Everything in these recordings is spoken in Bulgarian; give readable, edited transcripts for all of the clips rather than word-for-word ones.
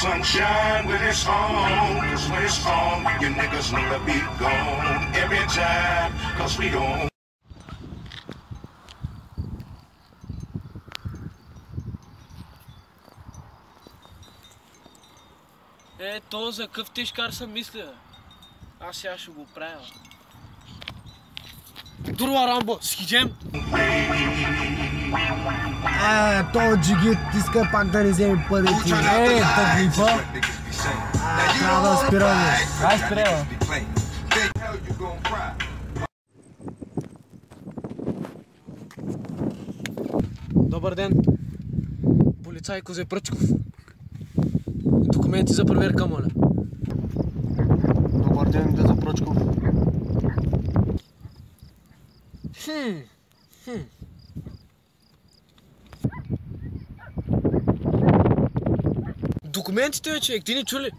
sunshine when it's on, cause when it's on, you niggas know to be gone every time, cause we don't. То за къв тежкар съм мисля. Аз сега ще го правя. Друга Рамбо, схиджем! То джигит иска пак да не вземе парите. Тъглифа. Трябва да спираме. Ай, спираме. Добър ден. Полицай Козе Пръчков. Документи за проверка, моля. Добър ден, Козе Пръчков. Документите, бе, човек, ти не чули?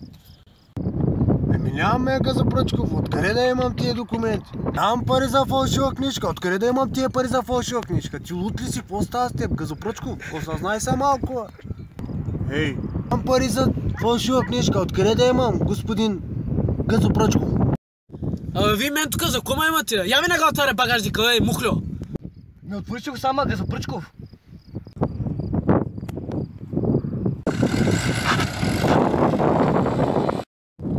Нямаме, Козе Пръчков. Откъде да имам тия документи? Нямам пари за фалшива книжка. Откъде да имам тия пари за фалшива книжка? Ти лут ли си? Какво става с теб, Козе Пръчков? Осъзнай се малко. Ей, нямам пари за фалшива книжка. Откъде да имам, господин Козе Пръчков? Абе, вие мен тук за кома имате? Я ми нагалта багажника, ей, мухльо! Не отвориш го сама, Козе Пръчков.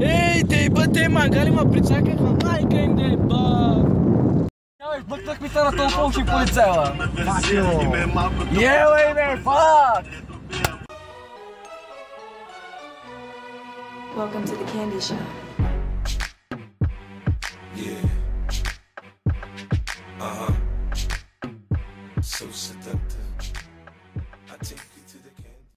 Ей, те бъд, те мангали ма прицакаха, майка им де бъд! Избъкнах ми се на толкова фалшив полицайла. Елей, бе, фак! Welcome to the candy shop.